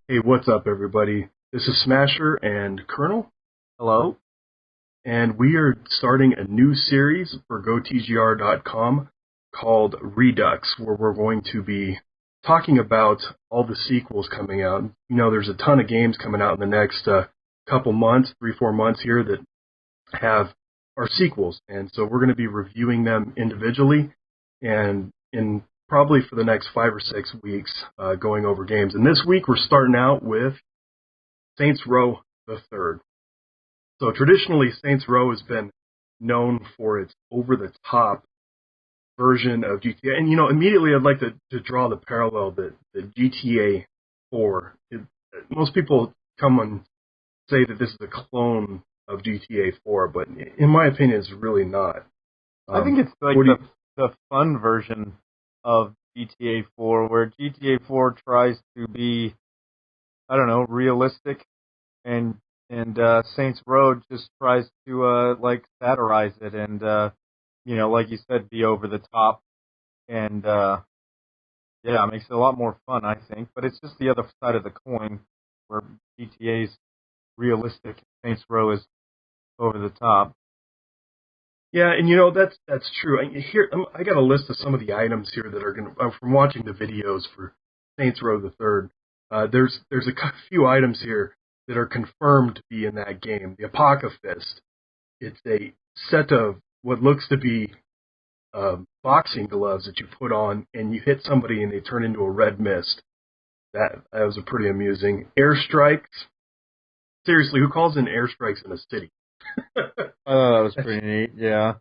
Hey, what's up, everybody? This is Smasher and Colonel, Hello? and we are starting a new series for GoTGR.com called Redux, where we're going to be talking about all the sequels coming out. You know, there's a ton of games coming out in the next couple months, 3-4 months here, that have our sequels, and so we're going to be reviewing them individually, and in probably for the next 5 or 6 weeks, going over games. And this week we're starting out with Saints Row the Third. So traditionally, Saints Row has been known for its over-the-top version of GTA. And, you know, immediately I'd like to draw the parallel that GTA 4, most people come and say that this is a clone of GTA 4, but in my opinion, it's really not. I think it's like the fun version of GTA 4, where GTA 4 tries to be, I don't know, realistic, and Saints Row just tries to like satirize it and like you said, be over the top, and yeah, it makes it a lot more fun, I think. But it's just the other side of the coin, where GTA's realistic, Saints Row is over the top. Yeah, and you know that's true. I got a list of some of the items here that are going to from watching the videos for Saints Row the Third. There's a few items here that are confirmed to be in that game. The Apoca Fist. It's a set of what looks to be boxing gloves that you put on, and you hit somebody and they turn into a red mist. That was a pretty amusing. Airstrikes. Seriously, who calls in airstrikes in a city? I thought that was pretty neat, yeah.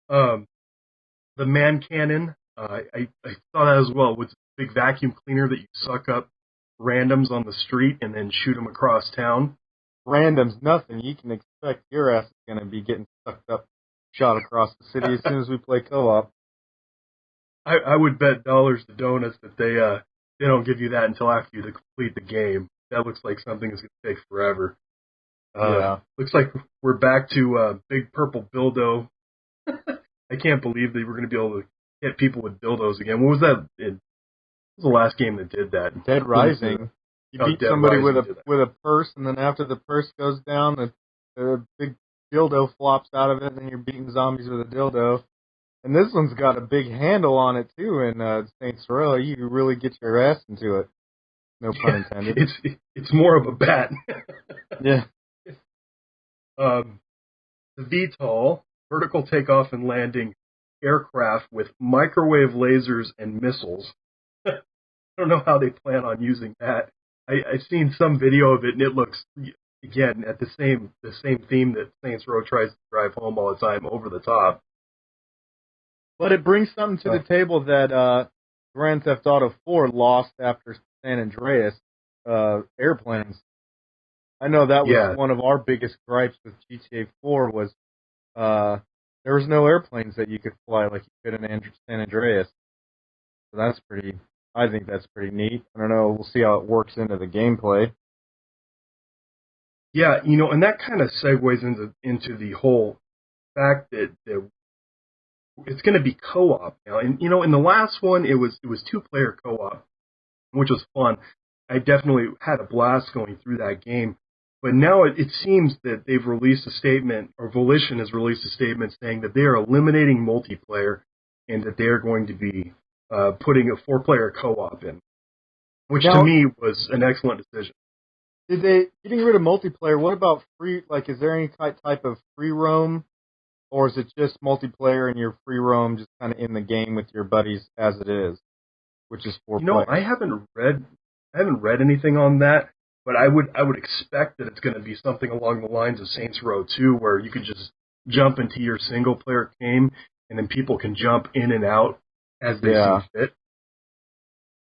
The man cannon, I saw that as well, with a big vacuum cleaner that you suck up randoms on the street and then shoot them across town. Randoms, nothing. You can expect your ass is going to be getting sucked up, shot across the city as soon as we play co-op. I would bet dollars to donuts that they don't give you that until after you complete the game. That looks like something that's going to take forever. Yeah. Looks like we're back to Big Purple Dildo. I can't believe they were going to be able to hit people with dildos again. What was that? What was the last game that did that? Dead Rising. You beat somebody Rising with a purse, and then after the purse goes down, the big dildo flops out of it, and then you're beating zombies with a dildo. And this one's got a big handle on it too. In Saints Row, you really get your ass into it. No pun intended. It's more of a bat. Yeah. The VTOL, vertical takeoff and landing aircraft with microwave lasers and missiles. I don't know how they plan on using that. I've seen some video of it, and it looks, again, at the same theme that Saints Row tries to drive home all the time, over the top. But it brings something to the table that Grand Theft Auto 4 lost after San Andreas, airplanes. I know that was one of our biggest gripes with GTA 4 was there was no airplanes that you could fly like you could in San Andreas. So I think that's pretty neat. I don't know, we'll see how it works into the gameplay. Yeah, you know, and that kind of segues into the whole fact that it's going to be co-op now. And you know, in the last one, it was 2-player co-op, which was fun. I definitely had a blast going through that game. But now it seems that they've released a statement, or Volition has released a statement saying that they are eliminating multiplayer and that they are going to be putting a 4-player co-op in, which to me was an excellent decision. Getting rid of multiplayer, what about free, like, is there any type of free roam, or is it just multiplayer and your free roam just kind of in the game with your buddies as it is, which is 4 players? I haven't read anything on that. But I would expect that it's going to be something along the lines of Saints Row 2, where you could just jump into your single-player game, and then people can jump in and out as they see fit.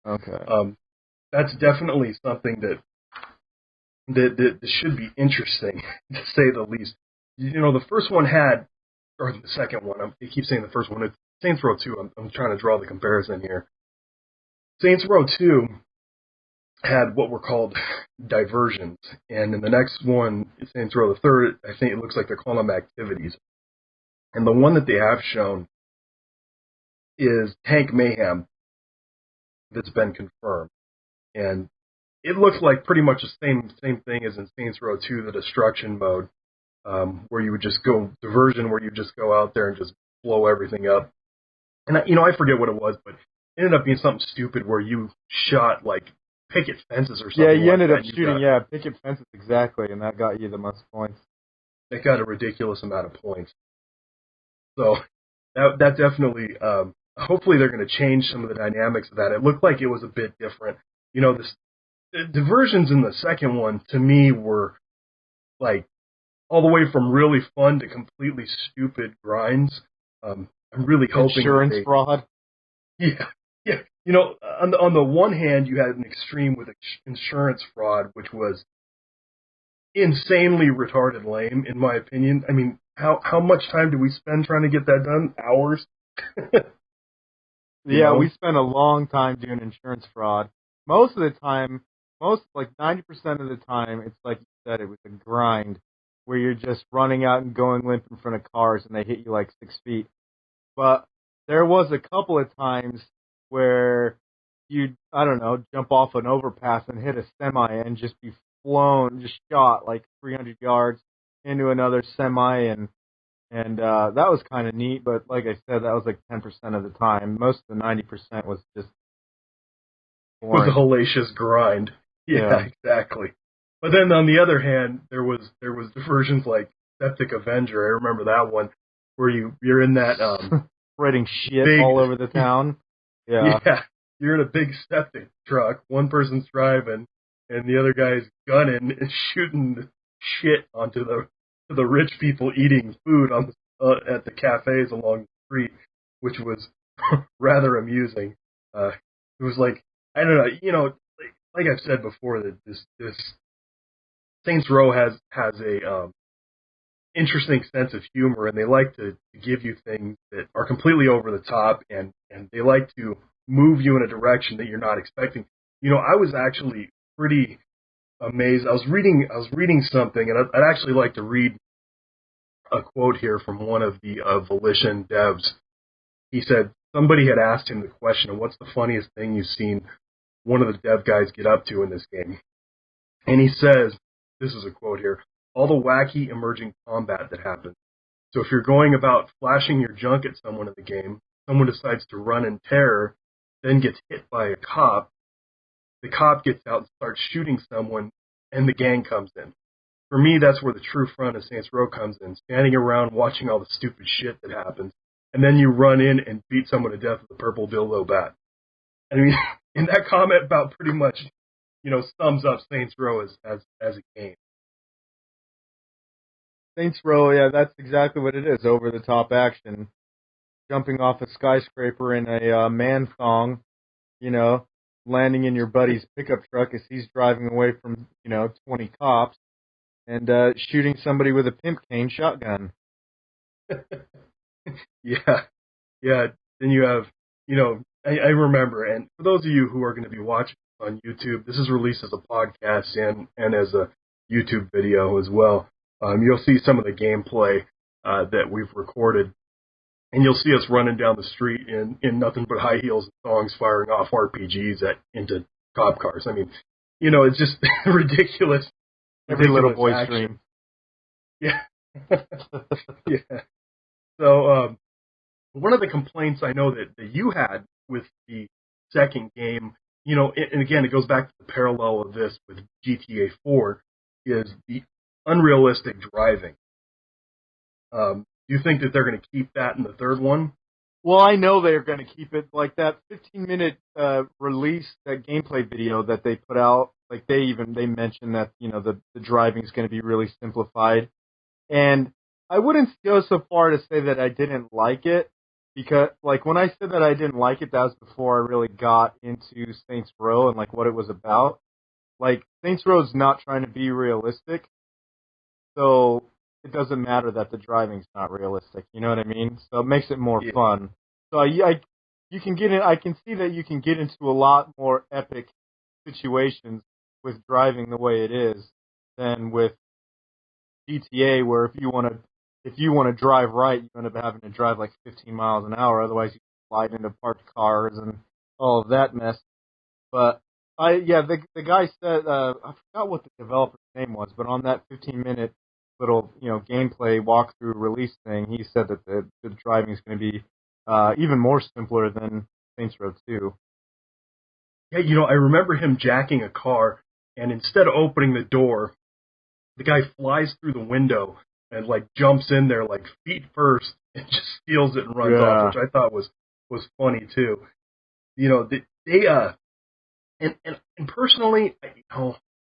Okay. That's definitely something that should be interesting, to say the least. You know, the first one or the second one, I keep saying the first one, it's Saints Row 2. I'm trying to draw the comparison here. Saints Row 2 had what were called diversions, and in the next one, Saints Row the Third, I think it looks like they're calling them activities. And the one that they have shown is Tank Mayhem that's been confirmed. And it looks like pretty much the same thing as in Saints Row 2, the destruction mode, where you would just go diversion, where you just go out there and just blow everything up. And I forget what it was, but it ended up being something stupid where you shot like picket fences or something. Yeah, you like ended that. up shooting picket fences exactly, and that got you the most points. That got a ridiculous amount of points. So that definitely. Hopefully, they're going to change some of the dynamics of that. It looked like it was a bit different. The diversions in the second one to me were like all the way from really fun to completely stupid grinds. I'm really hoping insurance fraud. Yeah, yeah. On the one hand, you had an extreme with insurance fraud, which was insanely retarded lame, in my opinion. I mean, how much time do we spend trying to get that done? Hours. Yeah, we spent a long time doing insurance fraud. Most of the time, like 90% of the time, it's like you said, it was a grind where you're just running out and going limp in front of cars and they hit you like 6 feet. But there was a couple of times where you'd, I don't know, jump off an overpass and hit a semi and just be flown, just shot like 300 yards into another semi, and that was kind of neat. But like I said, that was like 10% of the time. Most of the 90% was just boring. It was a hellacious grind. Yeah, exactly. But then on the other hand, there was diversions like Septic Avenger. I remember that one where you're in that spreading shit all over the town. Yeah. Yeah. You're in a big septic truck. One person's driving, and the other guy's gunning and shooting shit onto the rich people eating food on at the cafes along the street, which was rather amusing. It was like, I don't know, like I've said before, that this Saints Row has a interesting sense of humor, and they like to give you things that are completely over the top, and they like to move you in a direction that you're not expecting. I was actually pretty amazed. I was reading something, and I'd actually like to read a quote here from one of the Volition devs. He said somebody had asked him the question, "What's the funniest thing you've seen one of the dev guys get up to in this game?" And he says, this is a quote here, "All the wacky emerging combat that happens. So if you're going about flashing your junk at someone in the game, someone decides to run in terror, then gets hit by a cop, the cop gets out and starts shooting someone, and the gang comes in. For me, that's where the true fun of Saints Row comes in, standing around watching all the stupid shit that happens, and then you run in and beat someone to death with a purple dildo bat." I mean, and that comment about pretty much, sums up Saints Row as a game. Saints Row, yeah, that's exactly what it is. Over the top action. Jumping off a skyscraper in a man thong, landing in your buddy's pickup truck as he's driving away from, 20 cops, and shooting somebody with a pimp cane shotgun. Yeah. Then you have, I remember, and for those of you who are going to be watching on YouTube, this is released as a podcast and as a YouTube video as well. You'll see some of the gameplay that we've recorded, and you'll see us running down the street in nothing but high heels and thongs, firing off RPGs into cop cars. I mean, it's just ridiculous. Every little boy's dream. Yeah. Yeah. So, one of the complaints I know that you had with the second game, and again, it goes back to the parallel of this with GTA 4, is the unrealistic driving. Do you think that they're going to keep that in the third one? Well, I know they're going to keep it like that 15-minute release, that gameplay video that they put out. Like they mentioned that the driving is going to be really simplified, and I wouldn't go so far to say that I didn't like it, because like when I said that I didn't like it, that was before I really got into Saints Row and like what it was about. Like Saints Row is not trying to be realistic, so it doesn't matter that the driving's not realistic. You know what I mean? So it makes it more fun. So you can get in. I can see that you can get into a lot more epic situations with driving the way it is than with GTA, where if you want to drive right, you end up having to drive like 15 miles an hour. Otherwise, you slide into parked cars and all of that mess. But The guy said I forgot what the developer's name was, but on that 15-minute little gameplay walkthrough release thing, he said that the driving is going to be even more simpler than Saints Row 2. Yeah, I remember him jacking a car, and instead of opening the door, the guy flies through the window and like jumps in there like feet first and just steals it and runs off, which I thought was funny too. They and personally,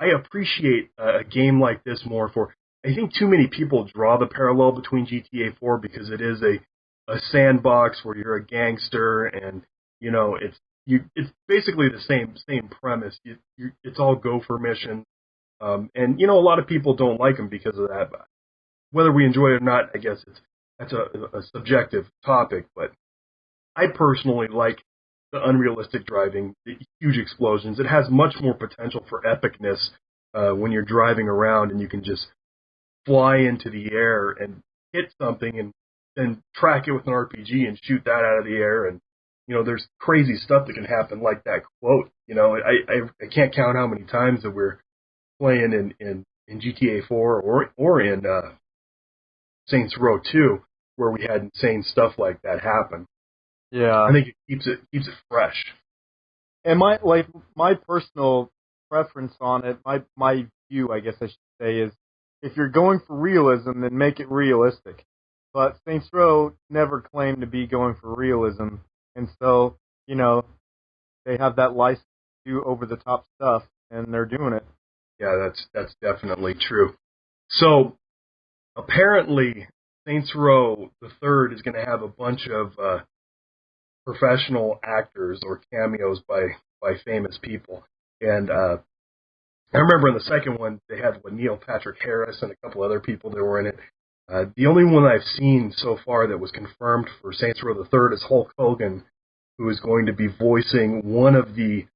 I appreciate a game like this more for. I think too many people draw the parallel between GTA 4 because it is a sandbox where you're a gangster and it's basically the same premise. It's all gopher mission, and a lot of people don't like them because of that. But whether we enjoy it or not, I guess that's a subjective topic. But I personally like the unrealistic driving, the huge explosions. It has much more potential for epicness when you're driving around and you can just fly into the air and hit something and then track it with an RPG and shoot that out of the air. And there's crazy stuff that can happen, like that quote. I can't count how many times that we're playing in GTA 4 or in Saints Row 2 where we had insane stuff like that happen. Yeah, I think it keeps it fresh. And my personal preference on it, my view, I guess I should say, is if you're going for realism, then make it realistic. But Saints Row never claimed to be going for realism, and so they have that license to do over the top stuff, and they're doing it. Yeah, that's definitely true. So apparently, Saints Row the Third is going to have a bunch of professional actors or cameos by famous people. And I remember in the second one, they had Neil Patrick Harris and a couple other people that were in it. The only one I've seen so far that was confirmed for Saints Row the Third is Hulk Hogan, who is going to be voicing one of the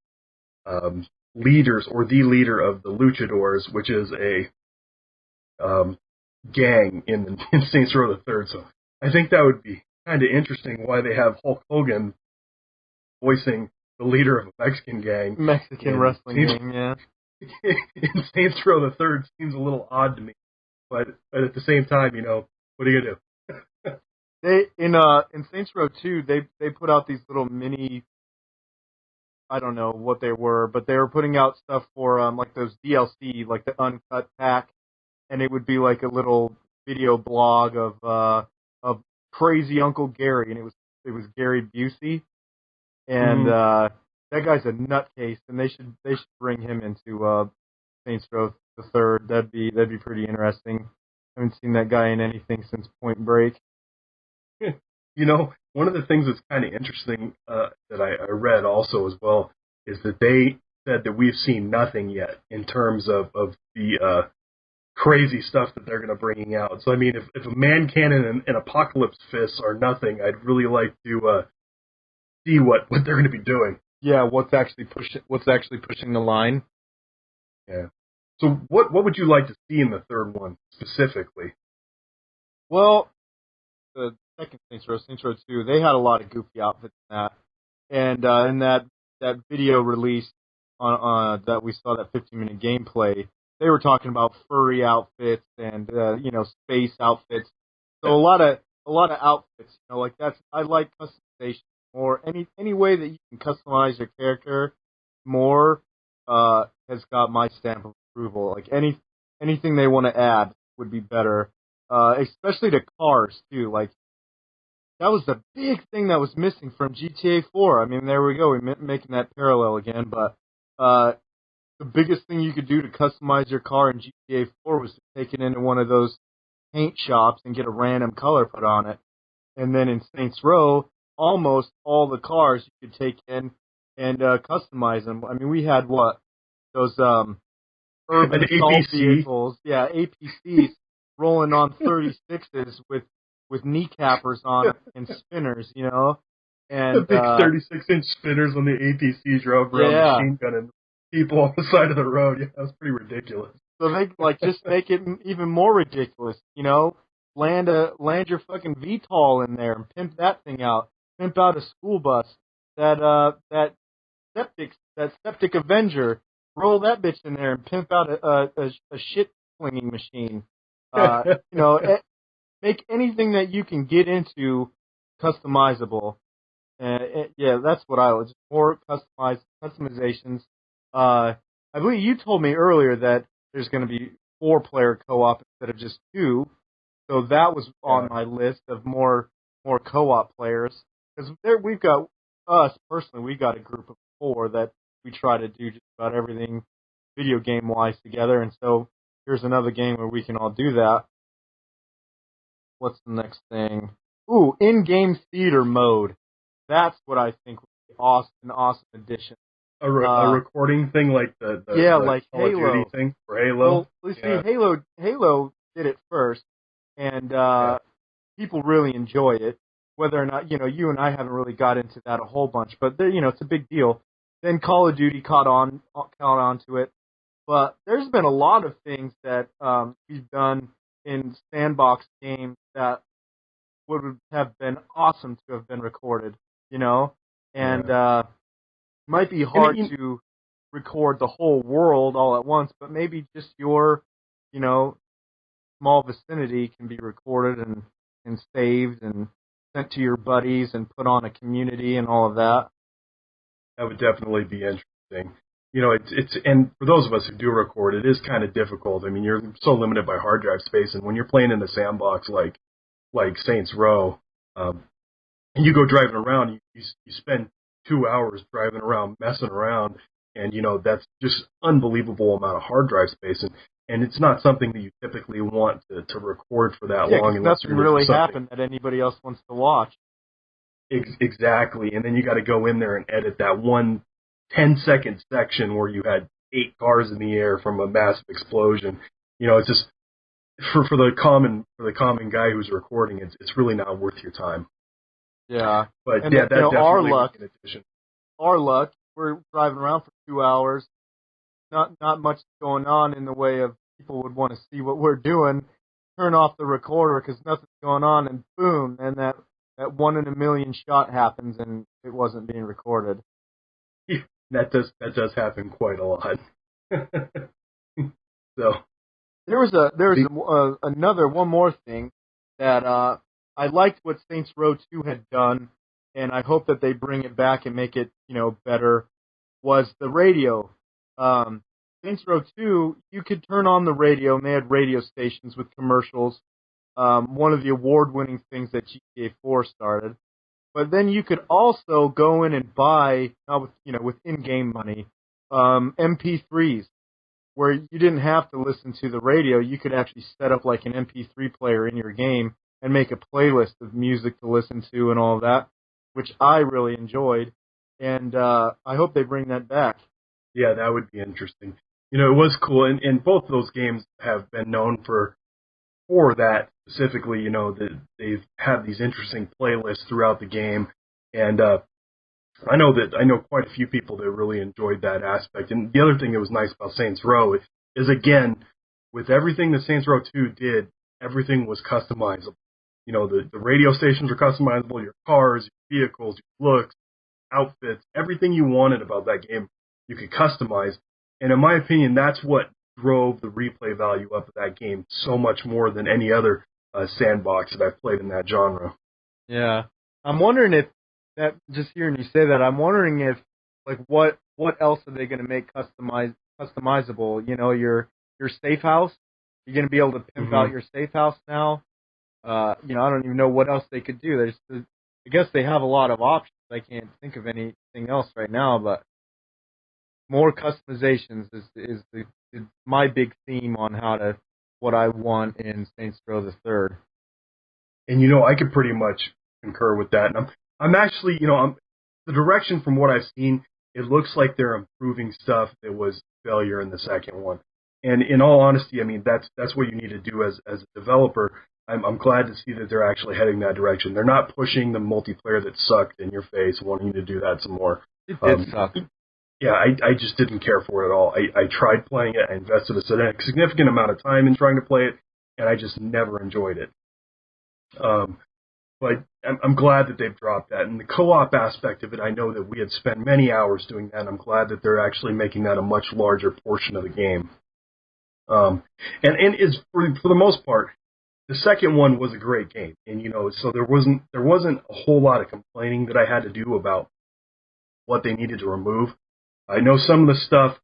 leaders or the leader of the Luchadors, which is a gang in Saints Row the Third. So I think that would be kind of interesting why they have Hulk Hogan voicing the leader of a Mexican gang. Mexican wrestling gang, yeah. In Saints Row the Third seems a little odd to me, but at the same time, what are you gonna do? They in Saints Row 2, they put out these little mini. I don't know what they were, but they were putting out stuff for like those DLC, like the uncut pack, and it would be like a little video blog of crazy Uncle Gary, and it was Gary Busey, and that guy's a nutcase, and they should bring him into Saints Row the Third. That'd be pretty interesting. I haven't seen that guy in anything since Point Break. One of the things that's kind of interesting that I read also as well is that they said that we've seen nothing yet in terms of the crazy stuff that they're going to bring out. So I mean, if a man cannon and apocalypse fists are nothing, I'd really like to see what they're going to be doing. Yeah, what's actually pushing the line. Yeah. So what would you like to see in the third one specifically? Well, the second Saints Row 2, they had a lot of goofy outfits in that, and in that video release on that we saw, that 15-minute gameplay, they were talking about furry outfits and space outfits. So a lot of outfits, like that's, I like customization more. Any way that you can customize your character more has got my stamp of approval. Like anything they want to add would be better, especially to cars too. Like that was the big thing that was missing from GTA 4. I mean, there we go, we're making that parallel again. But the biggest thing you could do to customize your car in GTA 4 was to take it into one of those paint shops and get a random color put on it. And then in Saints Row, almost all the cars you could take in and customize them. I mean, we had those urban assault vehicles, yeah, APCs rolling on 36s with kneecappers on it and spinners, and the big 36-inch spinners on the APCs drove around machine gunning people on the side of the road. Yeah, that was pretty ridiculous. So they just make it even more ridiculous, Land your fucking VTOL in there and pimp that thing out. Pimp out a school bus that septic Avenger, roll that bitch in there and pimp out a shit flinging machine. You know, make anything that you can get into customizable. Yeah, that's what I would. Just more customizations. I believe you told me earlier that there's going to be 4-player co-op instead of just 2. So that was on my list of more co-op players. Because we've got us personally, we got a group of 4 that we try to do just about everything video game wise together. And so here's another game where we can all do that. What's the next thing? Ooh, in-game theater mode. That's what I think would be an awesome addition. A recording thing like the like Call of Halo Duty thing for Halo. Well, see, Halo did it first, and people really enjoy it. Whether or not you and I haven't really got into that a whole bunch, but it's a big deal. Then Call of Duty caught on to it, but there's been a lot of things that we've done in Sandbox games that would have been awesome to have been recorded. And might be hard to record the whole world all at once, but maybe just your, small vicinity can be recorded and saved and sent to your buddies and put on a community and all of that. That would definitely be interesting. It's and for those of us who do record, it is kind of difficult. I mean, you're so limited by hard drive space, and when you're playing in a sandbox like Saints Row, and you go driving around, you spend 2 hours driving around, messing around, and that's just unbelievable amount of hard drive space, and it's not something that you typically want to record for that long. Yeah, nothing really happened that anybody else wants to watch. Exactly, and then you got to go in there and edit that one 10-second section where you had 8 cars in the air from a massive explosion. It's just for the common guy who's recording, it's really not worth your time. Yeah, but and that definitely our luck, we're driving around for 2 hours. Not much going on in the way of people would want to see what we're doing. Turn off the recorder because nothing's going on, and boom, and that 1 in a million shot happens, and it wasn't being recorded. Yeah, that does happen quite a lot. So there was another one more thing that I liked what Saints Row 2 had done, and I hope that they bring it back and make it better. Was the radio? Saints Row 2, you could turn on the radio, and they had radio stations with commercials. One of the award-winning things that GTA 4 started. But then you could also go in and buy, with in-game money, MP3s, where you didn't have to listen to the radio. You could actually set up like an MP3 player in your game and make a playlist of music to listen to and all of that, which I really enjoyed. And I hope they bring that back. Yeah, that would be interesting. It was cool, and both of those games have been known for that specifically. That they've had these interesting playlists throughout the game, and I know quite a few people that really enjoyed that aspect. And the other thing that was nice about Saints Row is again, with everything that Saints Row 2 did, everything was customizable. The radio stations were customizable, your cars, your vehicles, your looks, outfits, everything you wanted about that game, you could customize. And in my opinion, that's what drove the replay value up of that game so much more than any other sandbox that I've played in that genre. Yeah. I'm wondering if that, just hearing you say that, I'm wondering if, like, what else are they going to make customizable? Your safe house? You're going to be able to pimp out your safe house now? I don't even know what else they could do. I guess they have a lot of options. I can't think of anything else right now, but more customizations is my big theme on what I want in Saints Row the Third. And I could pretty much concur with that. And I'm actually, the direction from what I've seen, it looks like they're improving stuff that was failure in the second one. And in all honesty, I mean that's what you need to do as a developer. I'm glad to see that they're actually heading that direction. They're not pushing the multiplayer that sucked in your face, wanting to do that some more. It did suck. Yeah, I just didn't care for it at all. I tried playing it. I invested a significant amount of time in trying to play it, and I just never enjoyed it. But I'm glad that they've dropped that. And the co-op aspect of it, I know that we had spent many hours doing that, and I'm glad that they're actually making that a much larger portion of the game. And is for the most part, the second one was a great game, and so there wasn't a whole lot of complaining that I had to do about what they needed to remove. I know some of the stuff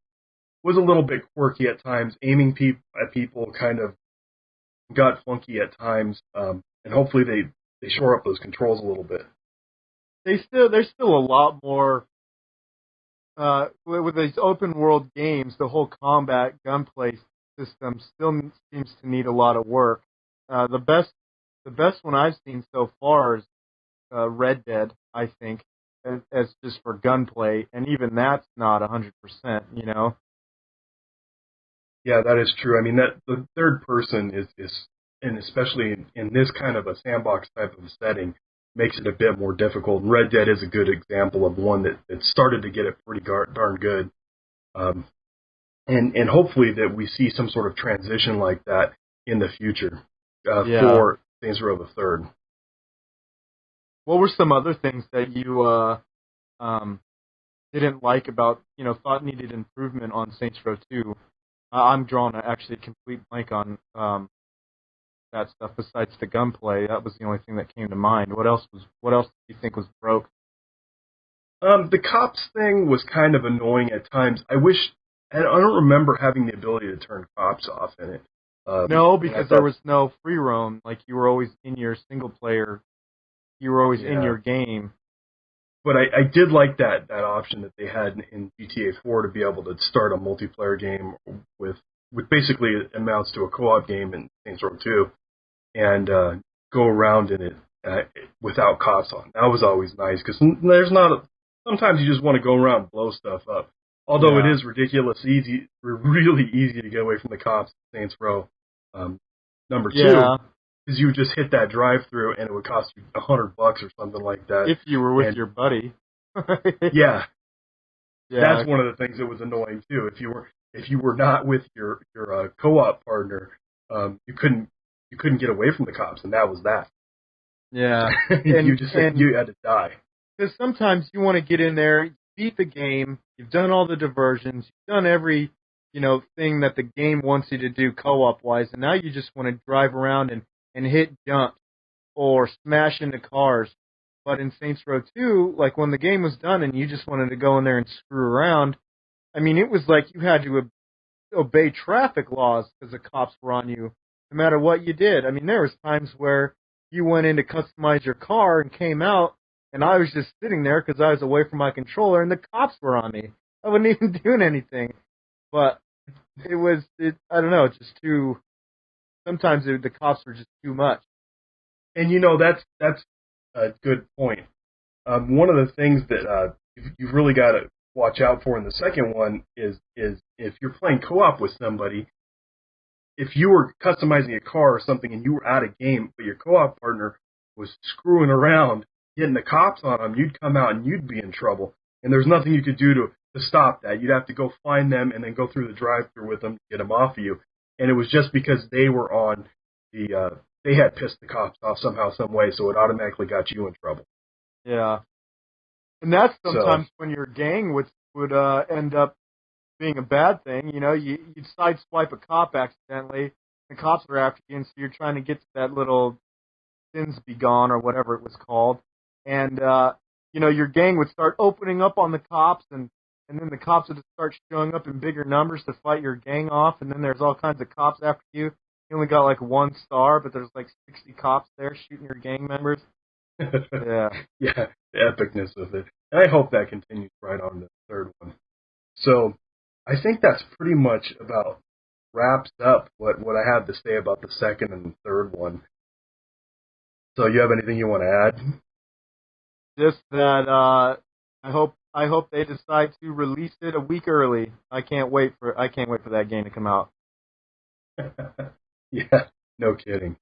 was a little bit quirky at times. Aiming at people kind of got funky at times, and hopefully they shore up those controls a little bit. There's still a lot more with these open world games. The whole combat gunplay system still seems to need a lot of work. The best one I've seen so far is Red Dead, I think, as just for gunplay, and even that's not 100%. Yeah, that is true. I mean, that the third person is and especially in this kind of a sandbox type of setting, makes it a bit more difficult. And Red Dead is a good example of one that started to get it pretty darn good. And hopefully that we see some sort of transition like that in the future for Saints Row the Third. What were some other things that you didn't like about, thought needed improvement on Saints Row 2? I'm drawing actually a complete blank on that stuff besides the gunplay. That was the only thing that came to mind. What else do you think was broke? The cops thing was kind of annoying at times. I don't remember having the ability to turn cops off in it. No, because there was no free roam. Like, you were always in your single player. You were always in your game. But I did like that option that they had in GTA 4 to be able to start a multiplayer game with basically it amounts to a co-op game in Saints Row 2 and go around in it without cops on. That was always nice because sometimes you just want to go around and blow stuff up. Although it is really easy to get away from the cops in Saints Row. Number 2, because you would just hit that drive-through and it would cost you $100 or something like that. If you were with your buddy. Yeah. That's one of the things that was annoying too. If you were not with your co-op partner, you couldn't get away from the cops, and that was that. Yeah. You had to die. Because sometimes you want to get in there, beat the game, you've done all the diversions, you've done every thing that the game wants you to do co-op wise, and now you just want to drive around and hit jumps or smash into cars. But in Saints Row 2, like when the game was done and you just wanted to go in there and screw around, I mean, it was like you had to obey traffic laws because the cops were on you no matter what you did. I mean, there was times where you went in to customize your car and came out, and I was just sitting there because I was away from my controller, and the cops were on me. I wasn't even doing anything. But I don't know, it's just too... Sometimes the cops were just too much. And that's a good point. One of the things that you've really got to watch out for in the second one is if you're playing co-op with somebody, if you were customizing a car or something and you were out of game, but your co-op partner was screwing around, getting the cops on them, you'd come out and you'd be in trouble. And there's nothing you could do to stop that. You'd have to go find them and then go through the drive-thru with them to get them off of you. And it was just because they were on they had pissed the cops off somehow, some way, so it automatically got you in trouble. Yeah. And that's sometimes when your gang would end up being a bad thing. You'd sideswipe a cop accidentally, the cops are after you, and so you're trying to get to that little sins be gone or whatever it was called. And, your gang would start opening up on the cops, and then the cops would just start showing up in bigger numbers to fight your gang off, and then there's all kinds of cops after you. You only got like 1 star, but there's like 60 cops there shooting your gang members. Yeah. Yeah, the epicness of it. And I hope that continues right on the third one. So I think that's pretty much about wraps up what I have to say about the second and the third one. So you have anything you want to add? Just that I hope they decide to release it a week early. I can't wait for that game to come out. Yeah, no kidding.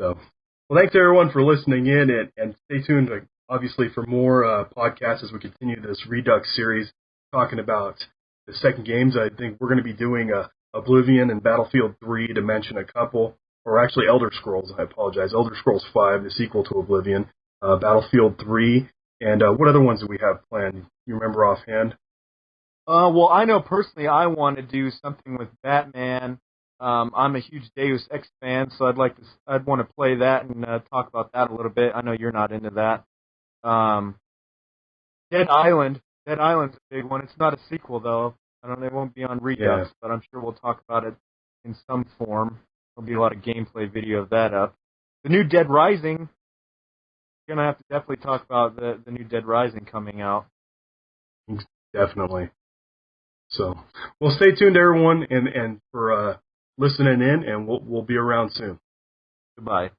So, well, thanks everyone for listening in, and stay tuned, obviously, for more podcasts as we continue this Redux series, talking about the second games. I think we're going to be doing Oblivion and Battlefield 3, to mention a couple. or actually Elder Scrolls, I apologize, Elder Scrolls 5, the sequel to Oblivion, Battlefield 3, and what other ones do we have planned? You remember offhand? Well, I know personally I want to do something with Batman. I'm a huge Deus Ex fan, so I'd want to play that and talk about that a little bit. I know you're not into that. Dead Island. Dead Island's a big one. It's not a sequel though. I don't. It won't be on Redux, but I'm sure we'll talk about it in some form. There'll be a lot of gameplay video of that up. The new Dead Rising. Gonna have to definitely talk about the new Dead Rising coming out. Definitely. So, well, stay tuned, everyone, and for listening in, and we'll be around soon. Goodbye.